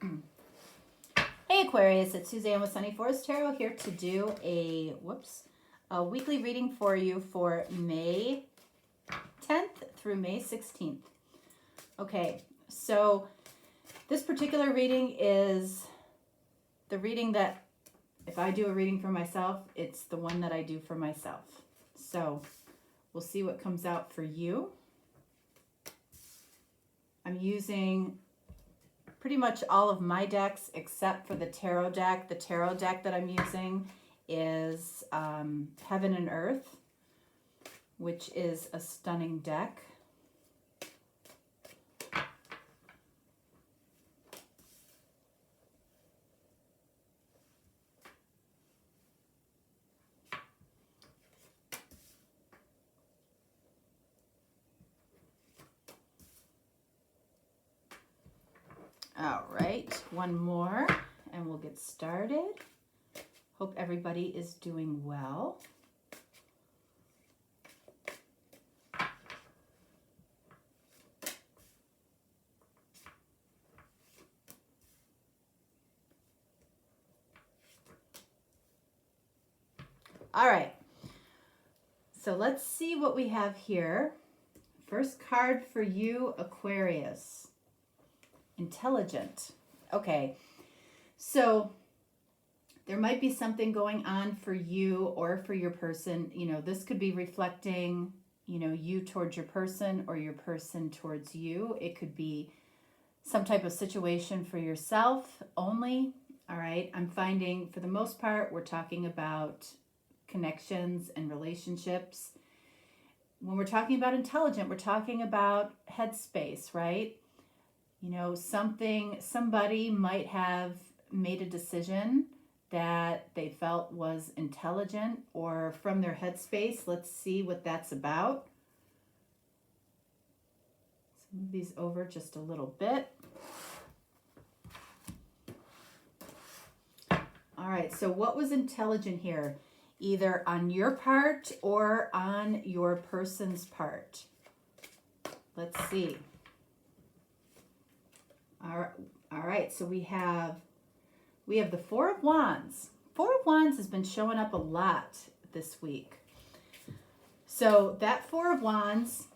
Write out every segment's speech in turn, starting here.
Hey Aquarius, it's Suzanne with Sunny Forest Tarot here to do a weekly reading for you for May 10th through May 16th. Okay, so this particular reading is the reading that if I do a reading for myself, it's the one that I do for myself. So we'll see what comes out for you. I'm using pretty much all of my decks except for the tarot deck. The tarot deck that I'm using is Heaven and Earth, which is a stunning deck. All right, one more and we'll get started. Hope everybody is doing well. All right, so let's see what we have here. First card for you, Aquarius. Intelligent. Okay, so there might be something going on for you or for your person. You know, this could be reflecting, you know, you towards your person or your person towards you. It could be some type of situation for yourself only. All right, I'm finding for the most part, we're talking about connections and relationships. When we're talking about intelligent, we're talking about headspace, right? You know, somebody might have made a decision that they felt was intelligent or from their headspace. Let's see what that's about. Let's move these over just a little bit. All right, so what was intelligent here? Either on your part or on your person's part. Let's see. All right, so we have the Four of Wands. Four of Wands has been showing up a lot this week. So that Four of Wands,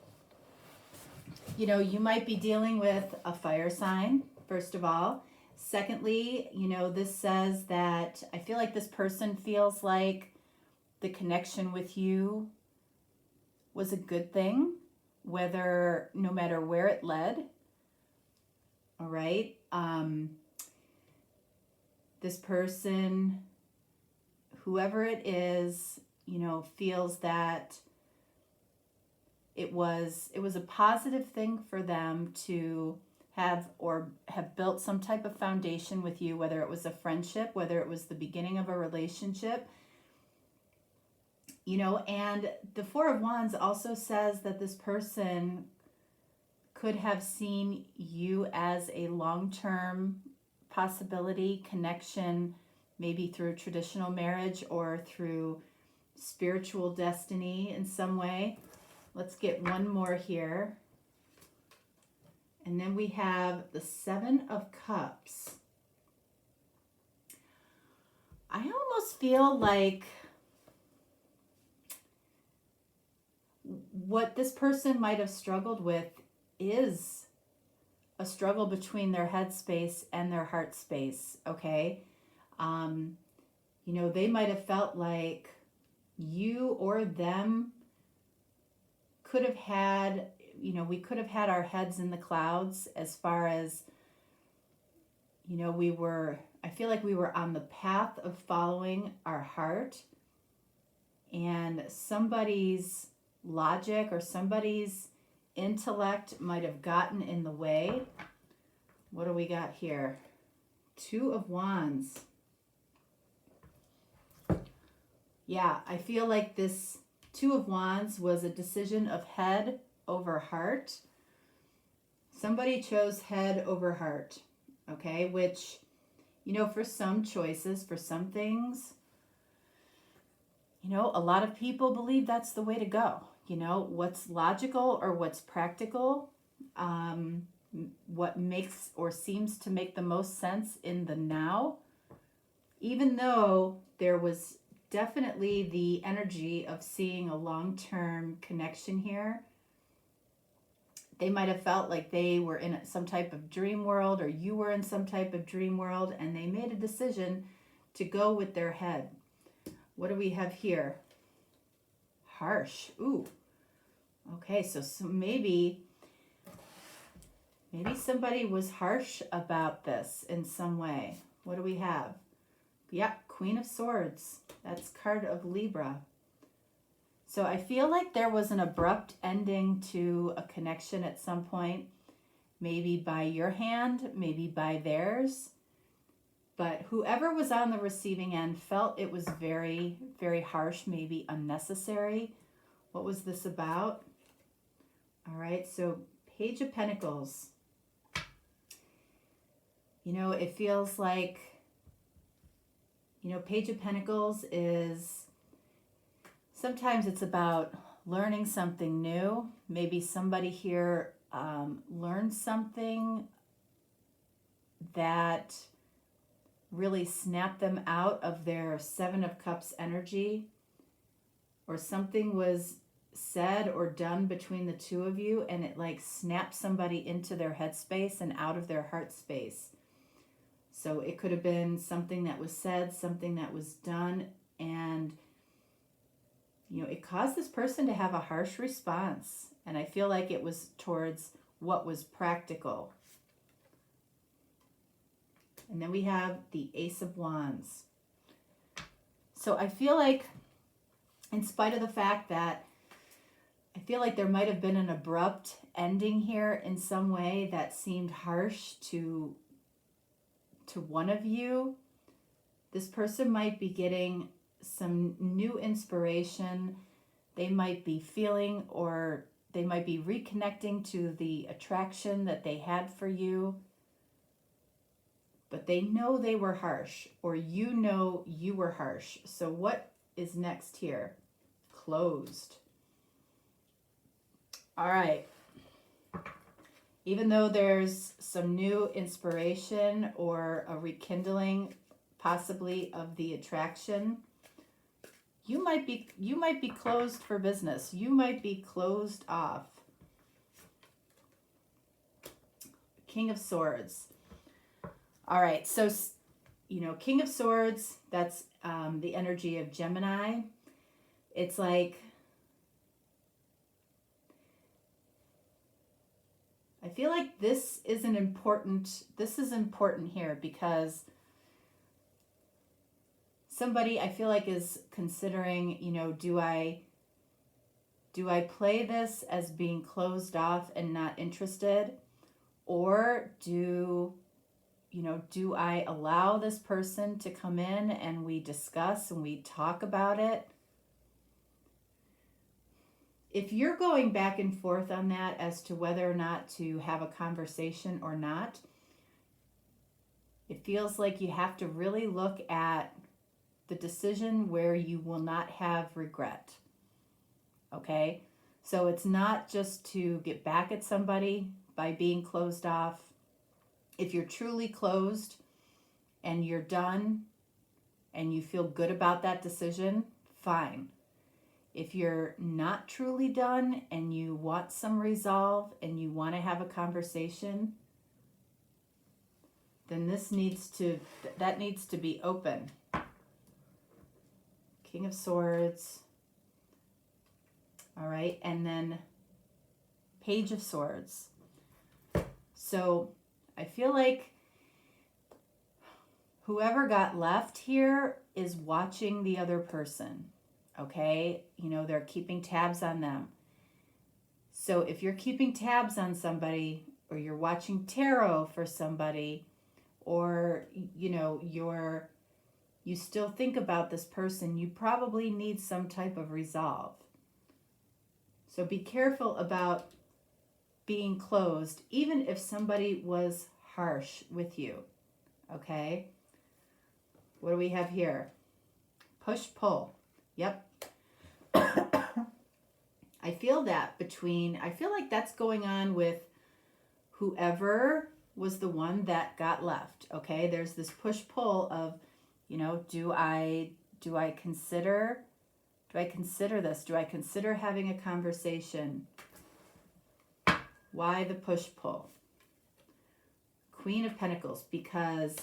you know, you might be dealing with a fire sign, first of all. Secondly, you know, this says that I feel like this person feels like the connection with you was a good thing, no matter where it led. All right. This person, whoever it is, you know, feels that it was a positive thing for them to have built some type of foundation with you, whether it was a friendship, whether it was the beginning of a relationship, you know. And the Four of Wands also says that this person could have seen you as a long-term possibility, connection, maybe through traditional marriage or through spiritual destiny in some way. Let's get one more here. And then we have the Seven of Cups. I almost feel like what this person might have struggled with is a struggle between their head space and their heart space, okay? You know, they might have felt like you or them could have had, you know, we could have had our heads in the clouds as far as, you know, I feel like we were on the path of following our heart, and somebody's logic or somebody's intellect might have gotten in the way. What do we got here? Two of Wands. Yeah, I feel like this Two of Wands was a decision of head over heart. Somebody chose head over heart, okay? Which, you know, for some choices, for some things, you know, a lot of people believe that's the way to go. You know, what's logical or what's practical. what makes or seems to make the most sense in the now, even though there was definitely the energy of seeing a long-term connection here. They might have felt like they were in some type of dream world, or you were in some type of dream world, and they made a decision to go with their head. What do we have here? Harsh. Ooh. Okay, so maybe somebody was harsh about this in some way. What do we have? Yeah, Queen of Swords. That's card of Libra. So I feel like there was an abrupt ending to a connection at some point, maybe by your hand, maybe by theirs. But whoever was on the receiving end felt it was very, very harsh, maybe unnecessary. What was this about? All right, so Page of Pentacles. You know, it feels like, you know, Page of Pentacles is, sometimes it's about learning something new. Maybe somebody here learned something that really snapped them out of their Seven of Cups energy, or something was said or done between the two of you and it like snapped somebody into their headspace and out of their heart space. So it could have been something that was said, something that was done, and you know, it caused this person to have a harsh response. And I feel like it was towards what was practical. And then we have the Ace of Wands. So I feel like, in spite of the fact that I feel like there might have been an abrupt ending here in some way that seemed harsh to one of you, this person might be getting some new inspiration. They might be feeling, or they might be reconnecting to the attraction that they had for you. But they know they were harsh, or you know you were harsh. So what is next here? Closed. All right. Even though there's some new inspiration or a rekindling possibly of the attraction, you might be closed for business. You might be closed off. King of Swords. All right, so, you know, King of Swords, that's the energy of Gemini. It's like, I feel like this is important here, because somebody I feel like is considering, you know, do I play this as being closed off and not interested, or do I allow this person to come in and we discuss and we talk about it? If you're going back and forth on that as to whether or not to have a conversation or not, it feels like you have to really look at the decision where you will not have regret. Okay? So it's not just to get back at somebody by being closed off. If you're truly closed and you're done and you feel good about that decision, fine. If you're not truly done and you want some resolve and you want to have a conversation, then that needs to be open. King of Swords. All right, and then Page of Swords. So I feel like whoever got left here is watching the other person. Okay, you know, they're keeping tabs on them. So if you're keeping tabs on somebody, or you're watching tarot for somebody, or you know, you still think about this person, you probably need some type of resolve. So be careful about being closed, even if somebody was harsh with you. Okay? What do we have here? Push, pull. Yep. I feel like that's going on with whoever was the one that got left. Okay, there's this push-pull of, you know, do I consider this? Do I consider having a conversation? Why the push-pull? Queen of Pentacles, because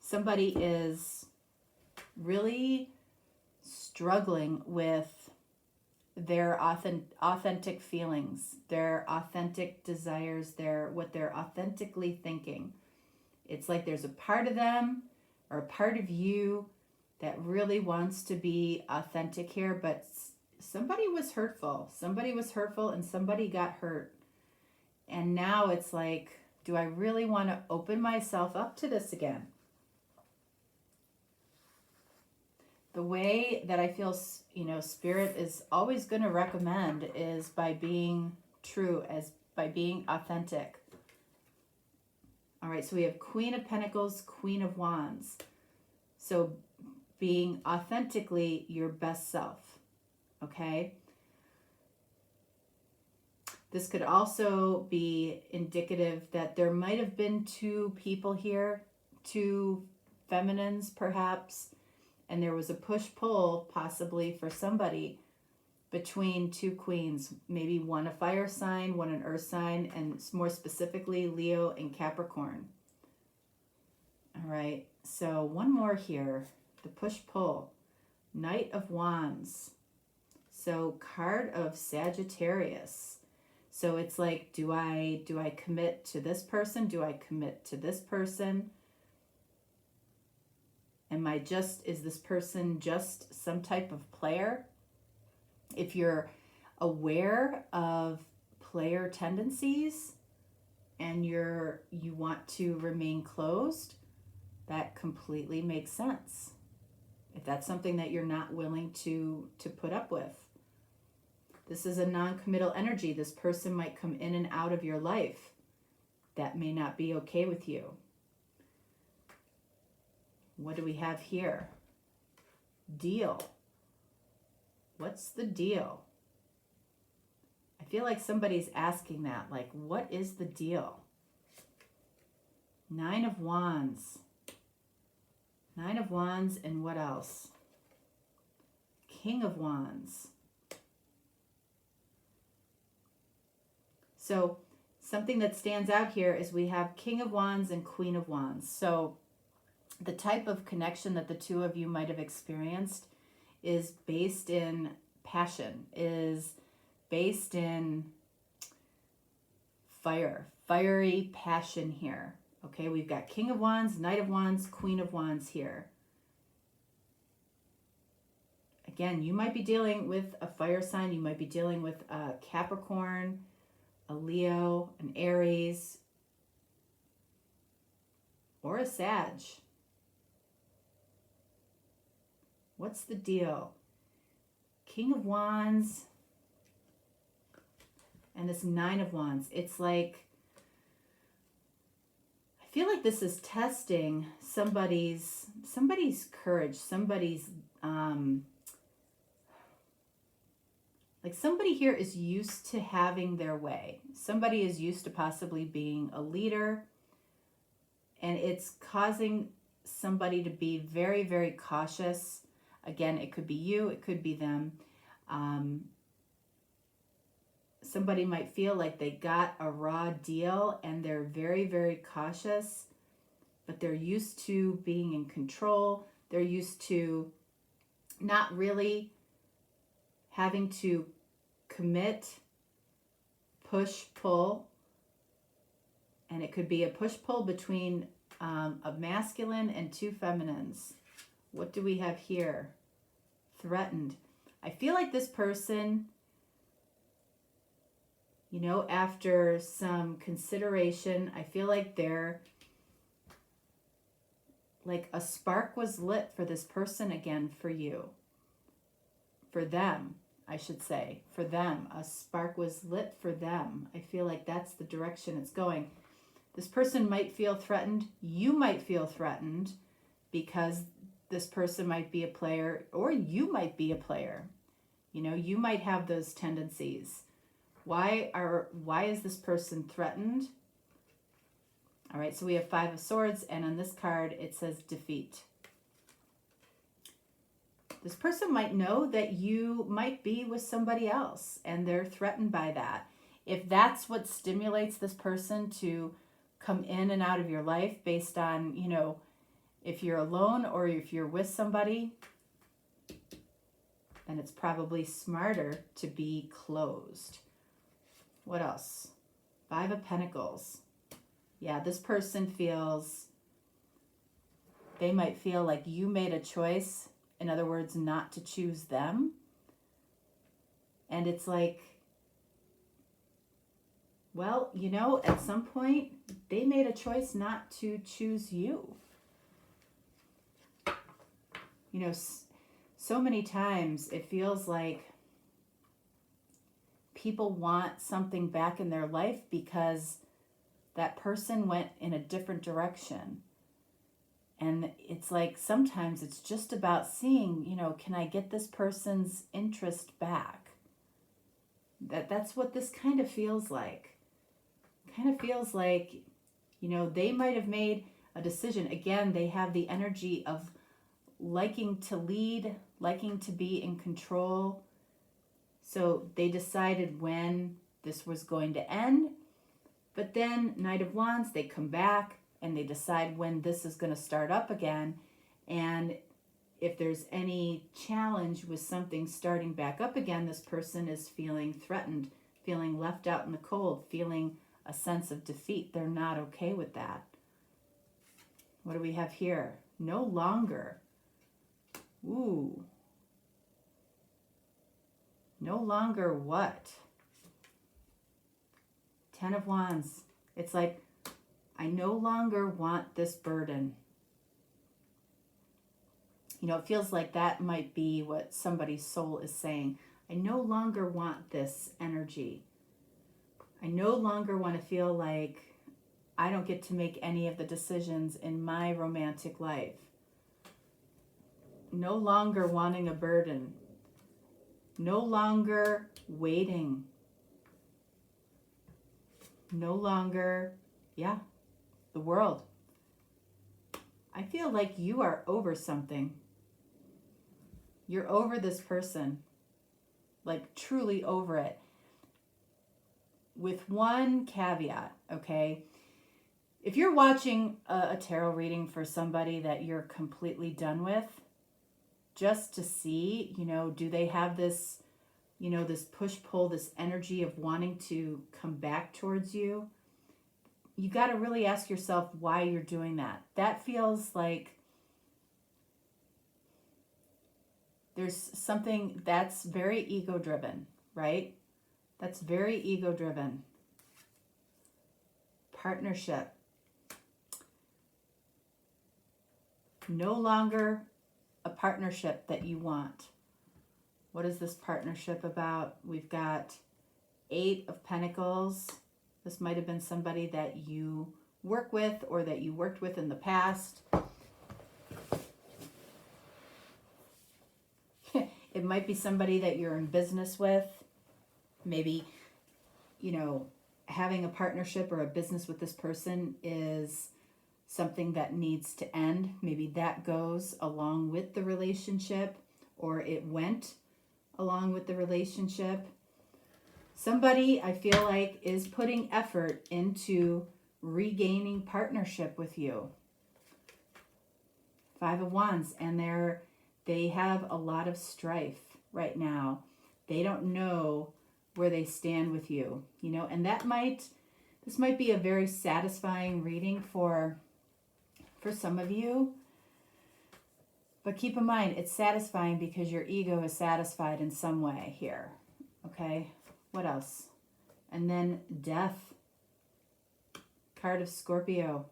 somebody is really struggling with their authentic feelings, their authentic desires, what they're authentically thinking. It's like there's a part of them or a part of you that really wants to be authentic here, but somebody was hurtful. Somebody was hurtful and somebody got hurt. And now it's like, do I really want to open myself up to this again? The way that I feel, you know, Spirit is always going to recommend is by being true, by being authentic. All right, so we have Queen of Pentacles, Queen of Wands. So being authentically your best self, okay? This could also be indicative that there might have been two people here, two feminines perhaps, and there was a push-pull possibly for somebody between two queens, maybe one a fire sign, one an earth sign, and more specifically Leo and Capricorn. All right, so one more here, the push-pull, Knight of Wands. So card of Sagittarius. So it's like, do I commit to this person? Do I commit to this person? Is this person just some type of player? If you're aware of player tendencies and you want to remain closed, that completely makes sense. If that's something that you're not willing to put up with. This is a non-committal energy. This person might come in and out of your life. That may not be okay with you. What do we have here? Deal. What's the deal? I feel like somebody's asking that. Like, what is the deal? Nine of Wands. Nine of Wands and what else? King of Wands. So something that stands out here is we have King of Wands and Queen of Wands. So the type of connection that the two of you might have experienced is based in passion, is based in fiery passion here. Okay, we've got King of Wands, Knight of Wands, Queen of Wands here. Again, you might be dealing with a fire sign. You might be dealing with a Capricorn, a Leo, an Aries, or a Sag. What's the deal? King of Wands and this Nine of Wands. It's like, I feel like this is testing somebody's courage, somebody's, like somebody here is used to having their way. Somebody is used to possibly being a leader, and it's causing somebody to be very, very cautious. Again, it could be you, it could be them. Somebody might feel like they got a raw deal and they're very, very cautious, but they're used to being in control. They're used to not really having to commit, push, pull. And it could be a push-pull between a masculine and two feminines. What do we have here? Threatened. I feel like this person, you know, after some consideration, I feel like like a spark was lit for this person again for you. For them, I should say. For them. A spark was lit for them. I feel like that's the direction it's going. This person might feel threatened. You might feel threatened because this person might be a player, or you might be a player. You know, you might have those tendencies Why is this person threatened? All right, so we have 5 of Swords, and on this card it says defeat. This person might know that you might be with somebody else, and they're threatened by that. If that's what stimulates this person to come in and out of your life based on, you know, if you're alone or if you're with somebody, then it's probably smarter to be closed. What else? 5 of Pentacles. Yeah, this person feels, they might feel like you made a choice. In other words, not to choose them. And it's like, well, you know, at some point, they made a choice not to choose you. You know, so many times it feels like people want something back in their life because that person went in a different direction. And it's like sometimes it's just about seeing, you know, can I get this person's interest back? That's what this kind of feels like. Kind of feels like, you know, they might have made a decision. Again, they have the energy of liking to lead, liking to be in control. So they decided when this was going to end. But then Knight of Wands, they come back and they decide when this is going to start up again. And if there's any challenge with something starting back up again, this person is feeling threatened, feeling left out in the cold, feeling a sense of defeat. They're not okay with that. What do we have here? No longer. Ooh. No longer what? 10 of Wands. It's like, I no longer want this burden. You know, it feels like that might be what somebody's soul is saying. I no longer want this energy. I no longer want to feel like I don't get to make any of the decisions in my romantic life. No longer wanting a burden. No longer waiting. No longer, the world. I feel like you are over something. You're over this person. Like truly over it. With one caveat, okay? If you're watching a tarot reading for somebody that you're completely done with, just to see, you know, do they have this, you know, this push-pull, this energy of wanting to come back towards you? You got to really ask yourself why you're doing that. That feels like there's something that's very ego-driven, right? That's very ego-driven. Partnership. No longer a partnership that you want. What is this partnership about? We've got 8 of Pentacles. This might have been somebody that you work with or that you worked with in the past. It might be somebody that you're in business with. Maybe, you know, having a partnership or a business with this person is something that needs to end. Maybe that goes along with the relationship, or it went along with the relationship. Somebody, I feel like, is putting effort into regaining partnership with you. 5 of Wands, and they have a lot of strife right now. They don't know where they stand with you, you know, and this might be a very satisfying reading for some of you. But keep in mind, it's satisfying because your ego is satisfied in some way here. Okay, what else? And then Death. Card of Scorpio.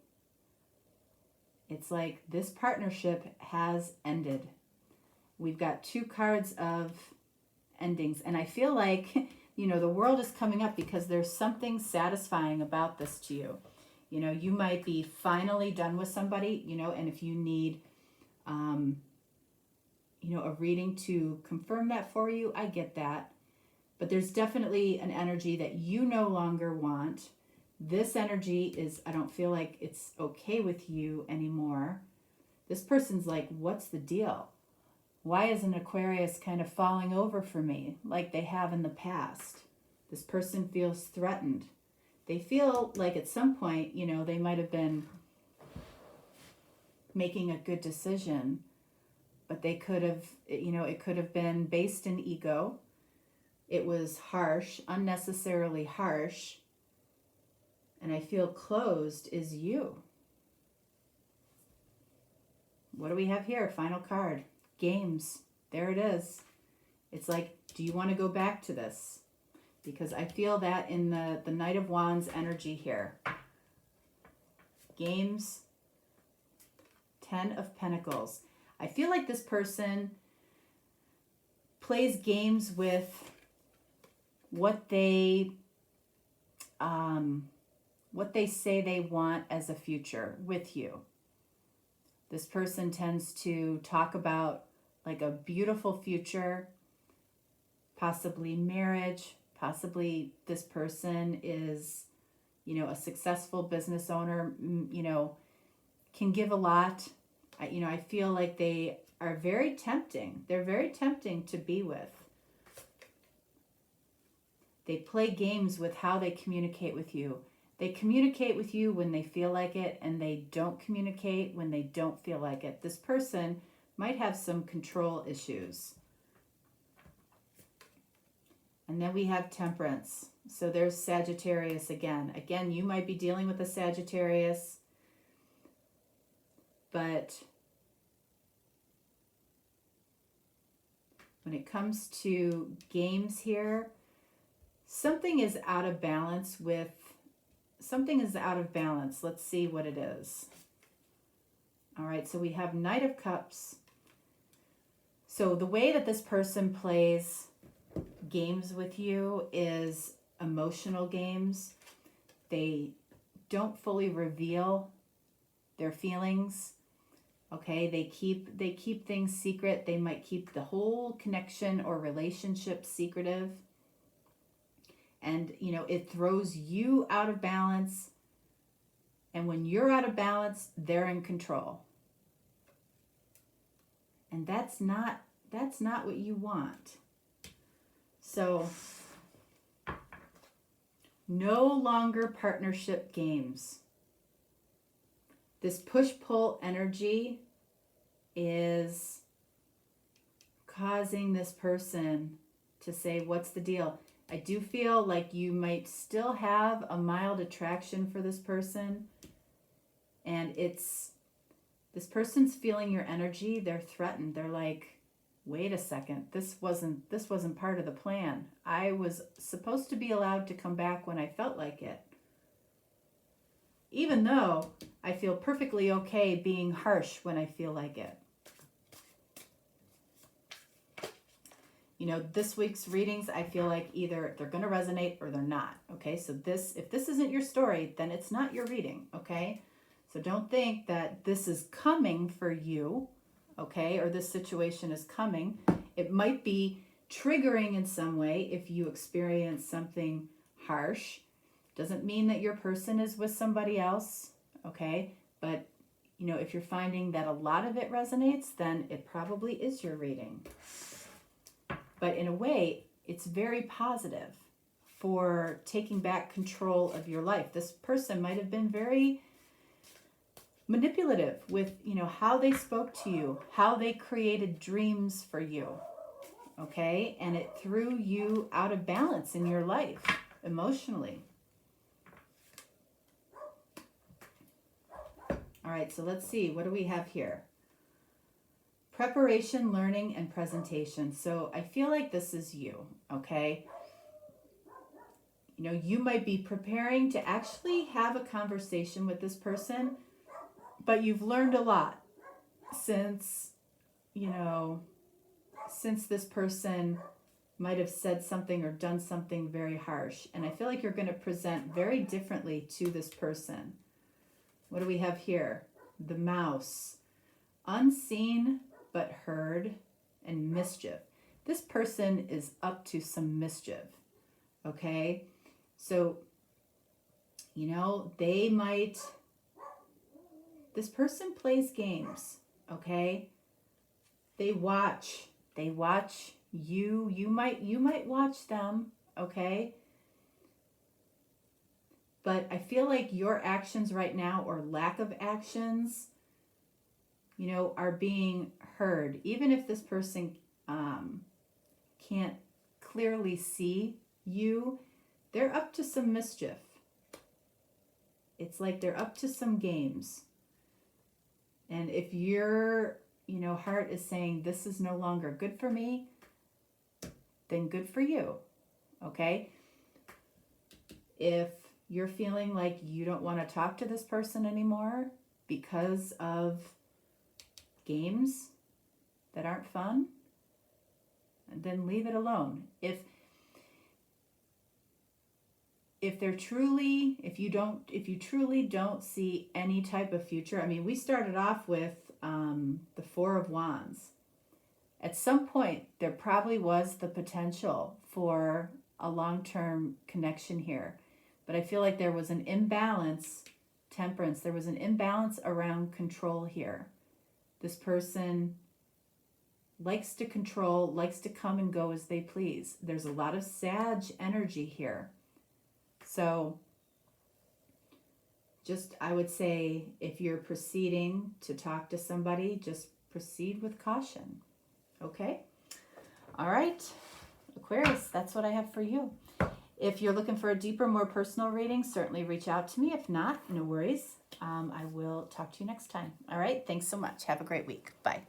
It's like this partnership has ended. We've got 2 cards of endings. And I feel like, you know, the world is coming up because there's something satisfying about this to you. You know, you might be finally done with somebody, you know, and if you need, you know, a reading to confirm that for you, I get that. But there's definitely an energy that you no longer want. This energy is, I don't feel like it's okay with you anymore. This person's like, what's the deal? Why isn't Aquarius kind of falling over for me like they have in the past? This person feels threatened. They feel like at some point, you know, they might have been making a good decision, but they could have, you know, it could have been based in ego. It was harsh, unnecessarily harsh. And I feel closed is you. What do we have here? Final card. Games. There it is. It's like, do you want to go back to this? Because I feel that in the Knight of Wands energy here. Games. 10 of Pentacles. I feel like this person plays games with what they say they want as a future with you. This person tends to talk about like a beautiful future, possibly marriage, possibly this person is, you know, a successful business owner, you know, can give a lot. I feel like they are very tempting. They're very tempting to be with. They play games with how they communicate with you. They communicate with you when they feel like it, and they don't communicate when they don't feel like it. This person might have some control issues. And then we have Temperance. So there's Sagittarius again. Again, you might be dealing with a Sagittarius, but when it comes to games here, something is out of balance. Let's see what it is. All right, so we have Knight of Cups. So the way that this person plays games with you is emotional games. They don't fully reveal their feelings. Okay, they keep things secret. They might keep the whole connection or relationship secretive. And, you know, it throws you out of balance. And when you're out of balance, they're in control. And that's not what you want. So, no longer partnership games. This push-pull energy is causing this person to say, what's the deal? I do feel like you might still have a mild attraction for this person. And this person's feeling your energy. They're threatened. They're like, wait a second, this wasn't part of the plan. I was supposed to be allowed to come back when I felt like it. Even though I feel perfectly okay being harsh when I feel like it. You know, this week's readings, I feel like either they're going to resonate or they're not. Okay, so if this isn't your story, then it's not your reading. Okay, so don't think that this is coming for you. Okay, or this situation is coming. It might be triggering in some way if you experience something harsh. Doesn't mean that your person is with somebody else. Okay, but you know, if you're finding that a lot of it resonates, then it probably is your reading. But in a way, it's very positive for taking back control of your life. This person might have been very manipulative with, you know, how they spoke to you, how they created dreams for you, okay? And it threw you out of balance in your life emotionally. All right, so let's see. What do we have here? Preparation, learning, and presentation. So I feel like this is you, okay? You know, you might be preparing to actually have a conversation with this person, but you've learned a lot since this person might have said something or done something very harsh. And I feel like you're going to present very differently to this person. What do we have here? The Mouse. Unseen but heard, and mischief. this person is up to some mischief, okay? So, you know, this person plays games, okay? They watch you. You might watch them, okay? But I feel like your actions right now, or lack of actions, you know, are being heard. Even if this person can't clearly see you, they're up to some mischief. It's like they're up to some games. And if your, you know, heart is saying this is no longer good for me, then good for you, okay? If you're feeling like you don't want to talk to this person anymore because of games that aren't fun, then leave it alone. If you truly don't see any type of future, I mean, we started off with the Four of Wands. At some point, there probably was the potential for a long-term connection here. But I feel like there was an imbalance, Temperance, there was an imbalance around control here. This person likes to control, likes to come and go as they please. There's a lot of Sag energy here. So just, I would say, if you're proceeding to talk to somebody, just proceed with caution. Okay? All right, Aquarius, that's what I have for you. If you're looking for a deeper, more personal reading, certainly reach out to me. If not, no worries. I will talk to you next time. All right, thanks so much. Have a great week. Bye.